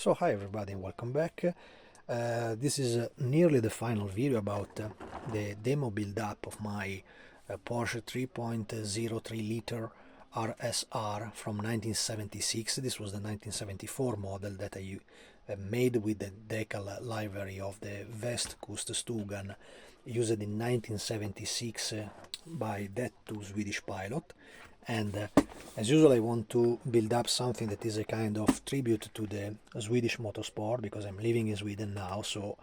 So hi everybody and welcome back. This is nearly the final video about the demo build-up of my Porsche 3.03 liter RSR from 1976. This was the 1974 model that I made with the decal livery of the Västkust stugan used in 1976 by that two Swedish pilot. And as usual, I want to build up something that is a kind of tribute to the Swedish motorsport, because I'm living in Sweden now, so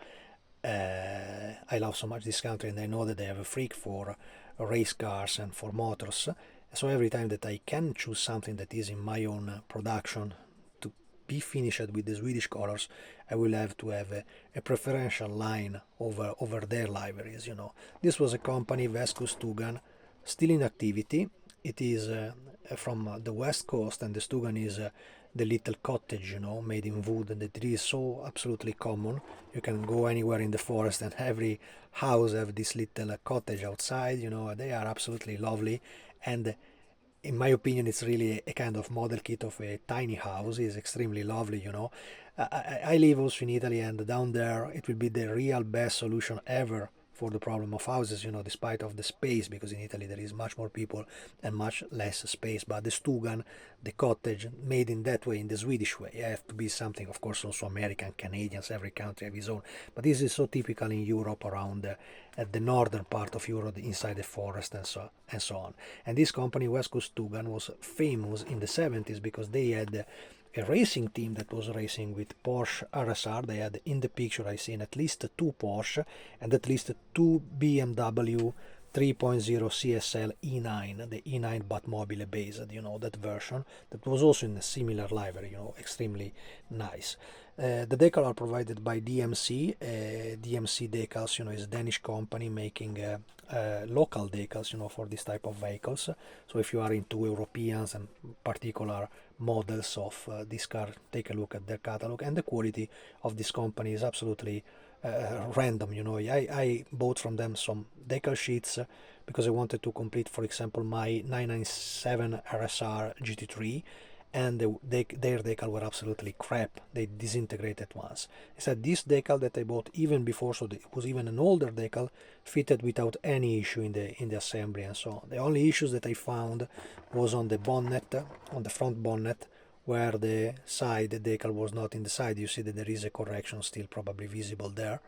I love so much this country, and I know that they have a freak for race cars and for motors. So every time that I can choose something that is in my own production to be finished with the Swedish colors, I will have to have a preferential line over their liveries. You know, this was a company, västkust stugan, still in activity. It is from the west coast, and the stugan is the little cottage, you know, made in wood, and it is so absolutely common. You can go anywhere in the forest and every house have this little cottage outside, you know. They are absolutely lovely, and in my opinion it's really a kind of model kit of a tiny house. It's extremely lovely, you know. I live also in Italy, and down there it will be the real best solution ever for the problem of houses, you know, despite of the space, because in Italy there is much more people and much less space. But the stugan, the cottage, made in that way, in the Swedish way, have to be something, of course, also American, Canadians, every country have its own. But this is so typical in Europe, around at the northern part of Europe, inside the forest and so on. And this company, västkust stugan, was famous in the 70s because they had a racing team that was racing with Porsche RSR. They had in the picture I seen at least two Porsche and at least two BMW 3.0 CSL E9, the E9 Batmobile based, you know, that version that was also in a similar livery, you know, extremely nice. The decals are provided by DMC. DMC Decals, you know, is a Danish company making local decals, you know, for this type of vehicles. So if you are into Europeans and particular models of this car, take a look at their catalog, and the quality of this company is absolutely random, you know. I bought from them some decal sheets because I wanted to complete, for example, my 997 RSR GT3, and their decal were absolutely crap. They disintegrated once. Instead, this decal that I bought even before, so it was even an older decal, fitted without any issue in the assembly and so on. The only issues that I found was on the bonnet, on the front bonnet, where the side decal was not in the side. You see that there is a correction still probably visible there,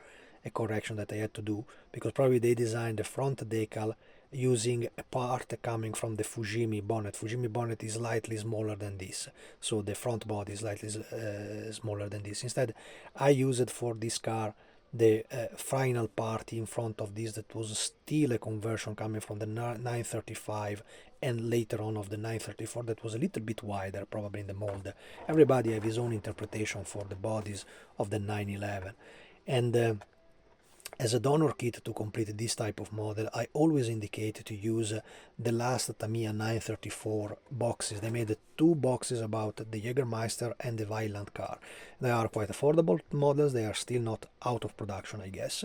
a correction that I had to do, because probably they designed the front decal using a part coming from the Fujimi bonnet. Fujimi bonnet is slightly smaller than this, so the front body is slightly smaller than this. Instead, I used for this car the final part in front of this that was still a conversion coming from the 935 and later on of the 934 that was a little bit wider, probably in the mold. Everybody have his own interpretation for the bodies of the 911. And as a donor kit to complete this type of model, I always indicate to use the last Tamiya 934 boxes. They made two boxes about the Jägermeister and the Weiland car. They are quite affordable models. They are still not out of production, I guess.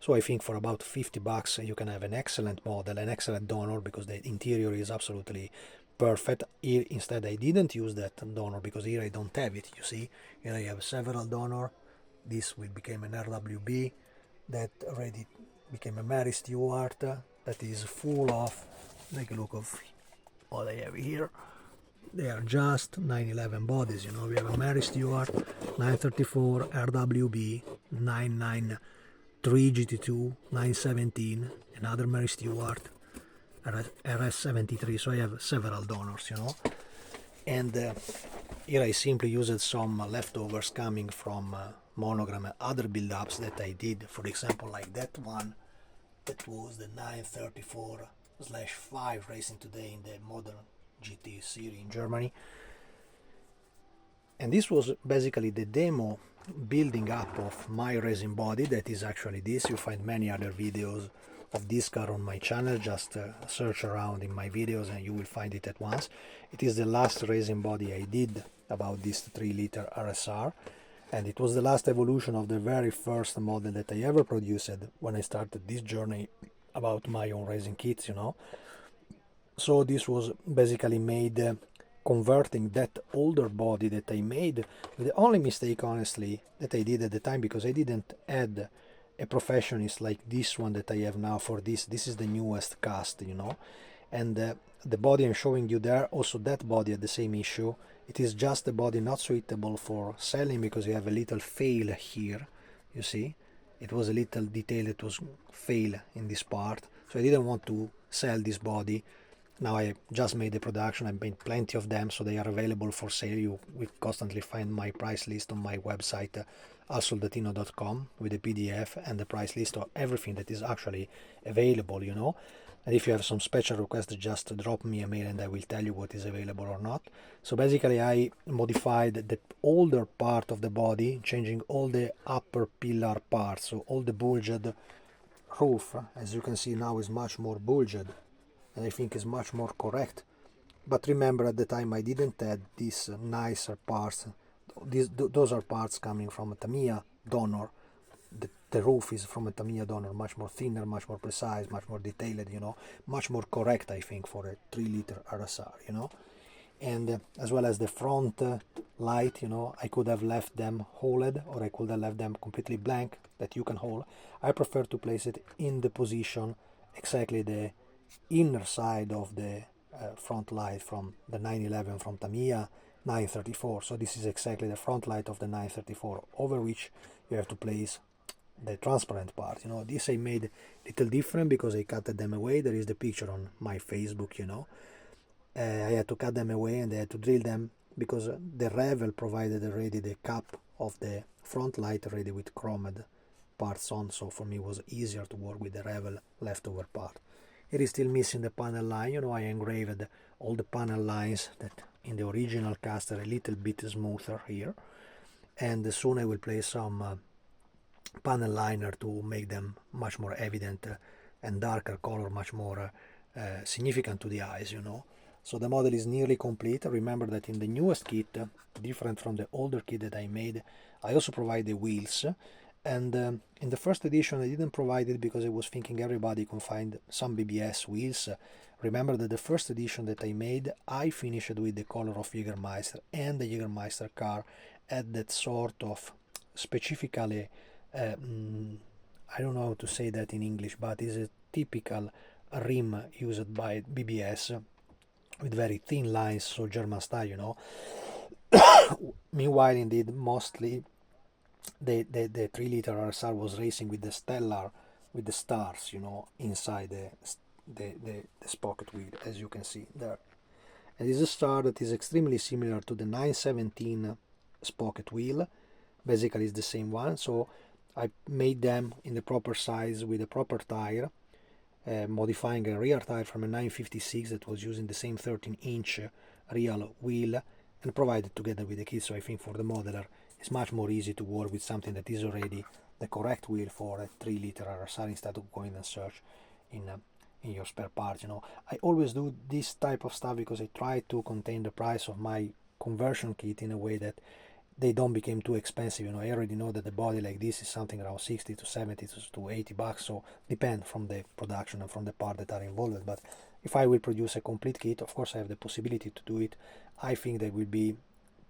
So I think for about 50 bucks you can have an excellent model, an excellent donor, because the interior is absolutely perfect. Here instead I didn't use that donor because here I don't have it. You see, here I have several donor. This will become an RWB. That already became a Mary Stewart, that is full of, take a look of what I have here. They are just 911 bodies, you know. We have a Mary Stewart, 934, RWB, 993 GT2, 917, another Mary Stewart, RS73, so I have several donors, you know. And here I simply used some leftovers coming from Monogram and other build-ups that I did. For example, like that one, that was the 934/5 racing today in the modern GT series in Germany. And this was basically the demo building up of my resin body. That is actually this. You find many other videos of this car on my channel. Just search around in my videos and you will find it at once. It is the last resin body I did about this 3 liter RSR, and it was the last evolution of the very first model that I ever produced when I started this journey about my own resin kits, you know. So this was basically made converting that older body that I made, with the only mistake honestly that I did at the time, because I didn't add a professionist like this one that I have now for this. This is the newest cast, you know, and the body I'm showing you there, also that body had the same issue. It is just a body not suitable for selling because you have a little fail here, you see. It was a little detail that was fail in this part, so I didn't want to sell this body. Now I just made the production. I made plenty of them, so they are available for sale. You will constantly find my price list on my website, alsoldatino.com, with the PDF and the price list of everything that is actually available, you know. And if you have some special requests, just drop me a mail and I will tell you what is available or not. So basically I modified the older part of the body, changing all the upper pillar parts, so all the bulged roof, as you can see now, is much more bulged, and I think is much more correct. But remember, at the time I didn't add these nicer parts. Those are parts coming from a Tamiya donor. The roof is from a Tamiya donor, much more thinner, much more precise, much more detailed, you know, much more correct, I think, for a 3-liter RSR, you know. And as well as the front light, you know, I could have left them holed, or I could have left them completely blank that you can hold. I prefer to place it in the position exactly the inner side of the front light from the 911 from Tamiya 934. So this is exactly the front light of the 934, over which you have to place the transparent part. You know, this I made a little different because I cut them away. There is the picture on my Facebook, you know. I had to cut them away and I had to drill them because the Revel provided already the cap of the front light already with chromed parts on, so for me it was easier to work with the Revel leftover part. It is still missing the panel line, you know. I engraved all the panel lines that in the original cast are a little bit smoother here, and soon I will place some panel liner to make them much more evident and darker color, much more significant to the eyes, you know. So the model is nearly complete. Remember that in the newest kit, different from the older kit that I made, I also provide the wheels. And in the first edition I didn't provide it because I was thinking everybody can find some BBS wheels. Remember that the first edition that I made, I finished with the color of Jägermeister, and the Jägermeister car had that sort of specifically, I don't know how to say that in English, but is a typical rim used by BBS with very thin lines, so German style, you know. Meanwhile, indeed, mostly the 3-liter RSR was racing with the Stellar, with the stars, you know, inside the sprocket wheel, as you can see there. And this is a star that is extremely similar to the 917 sprocket wheel. Basically it's the same one, so I made them in the proper size with a proper tire, modifying a rear tire from a 956 that was using the same 13-inch real wheel, and provided together with the kit. So I think for the modeler it's much more easy to work with something that is already the correct wheel for a 3-liter RSR instead of going and search in your spare parts, you know. I always do this type of stuff because I try to contain the price of my conversion kit in a way that they don't become too expensive, you know. I already know that the body like this is something around 60 to 70 to 80 bucks, so depend from the production and from the part that are involved. But if I will produce a complete kit, of course I have the possibility to do it. I think they will be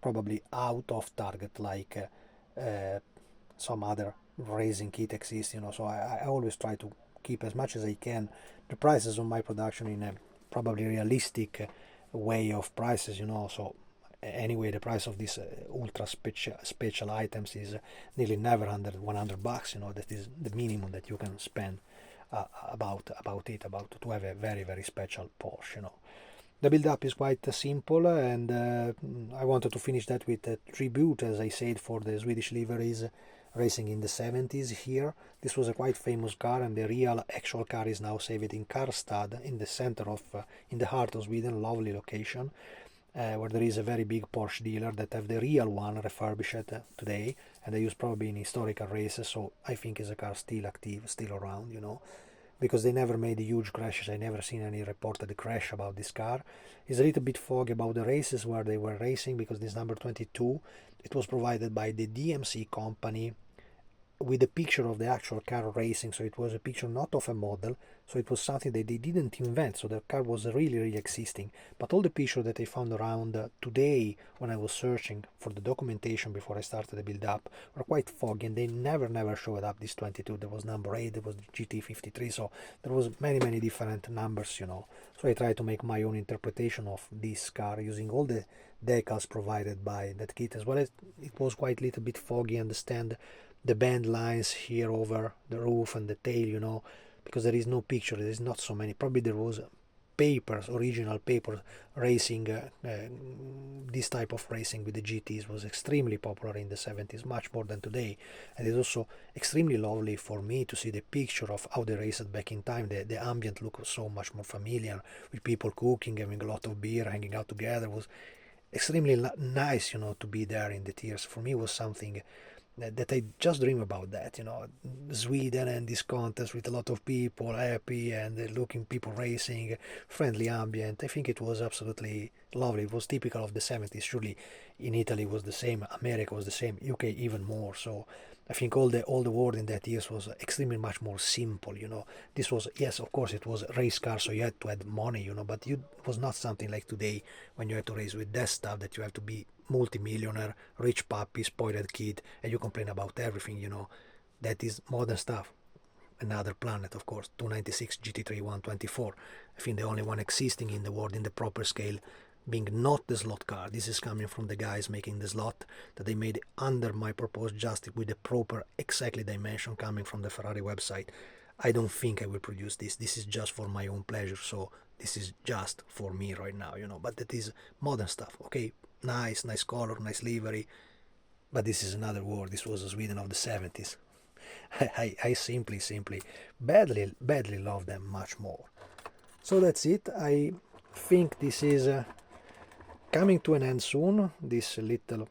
probably out of target, like some other racing kit exists, you know. So I always try to keep as much as I can the prices on my production in a probably realistic way of prices, you know. So anyway, the price of these ultra special items is nearly never under 100 bucks, you know. That is the minimum that you can spend about to have a very, very special Porsche, you know. The build-up is quite simple, and I wanted to finish that with a tribute, as I said, for the Swedish liveries racing in the 70s here. This was a quite famous car, and the real actual car is now saved in Karlstad, in the center of, in the heart of Sweden, lovely location, where there is a very big Porsche dealer that have the real one refurbished today, and they use probably in historical races, so I think is a car still active, still around, you know, because they never made huge crashes. I never seen any reported crash about this car. It's a little bit foggy about the races where they were racing, because this number 22, it was provided by the DMC company with a picture of the actual car racing, so it was a picture not of a model, so it was something that they didn't invent, so the car was really existing. But all the pictures that I found around today when I was searching for the documentation before I started the build up were quite foggy, and they never showed up this 22. There was number 8, there was gt53, so there was many different numbers, you know. So I tried to make my own interpretation of this car using all the decals provided by that kit, as well as it was quite a little bit foggy. Understand the band lines here over the roof and the tail, you know, because there is no picture, there is not so many. Probably there was papers, original paper racing, this type of racing with the GTs was extremely popular in the 70s, much more than today. And it's also extremely lovely for me to see the picture of how they raced back in time. The ambient look was so much more familiar, with people cooking, having a lot of beer, hanging out together. It was extremely nice, you know, to be there in the tears. For me, it was something that I just dream about, that, you know, Sweden and this contest with a lot of people happy and looking, people racing, friendly ambient. I think it was absolutely lovely. It was typical of the 70s. Surely in Italy was the same, America was the same, UK even more. So I think all the world in that years was extremely much more simple, you know. This was, yes, of course it was a race car, so you had to add money, you know, but it was not something like today when you have to race with that stuff, that you have to be multi-millionaire, rich puppy, spoiled kid, and you complain about everything, you know. That is modern stuff. Another planet, of course. 296 GT3 124. I think the only one existing in the world in the proper scale, being not the slot car. This is coming from the guys making the slot, that they made under my proposed just with the proper exactly dimension coming from the Ferrari website. I don't think I will produce this. This is just for my own pleasure, so this is just for me right now, you know. But that is modern stuff, okay? Nice color, nice livery, but this is another world. This was Sweden of the 70s. I simply badly love them much more. So that's it. I think this is coming to an end soon. This little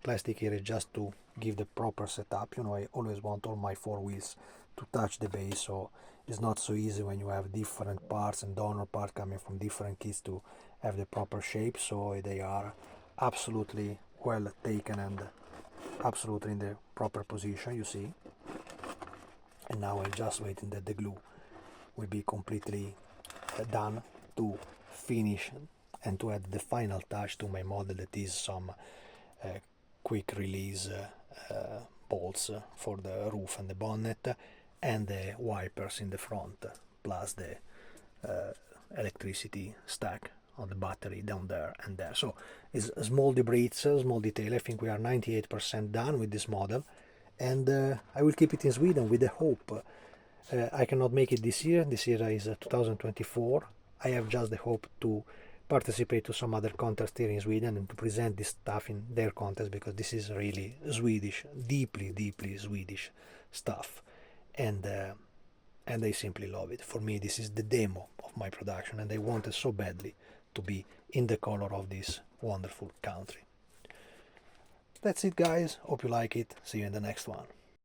plastic here is just to give the proper setup, you know. I always want all my 4 wheels to touch the base, so it's not so easy when you have different parts and donor parts coming from different kits to have the proper shape. So they are absolutely well taken and absolutely in the proper position, you see. And now I'm just waiting that the glue will be completely done to finish and to add the final touch to my model, that is some quick release bolts for the roof and the bonnet, and the wipers in the front, plus the electricity stack on the battery down there and there. So it's a small debris, small detail. I think we are 98% done with this model, and I will keep it in Sweden with the hope. I cannot make it this year. This year is 2024. I have just the hope to participate to some other contest here in Sweden and to present this stuff in their contest, because this is really Swedish, deeply Swedish stuff, and I simply love it. For me, this is the demo of my production, and I wanted so badly to be in the color of this wonderful country. That's it, guys. Hope you like it. See you in the next one.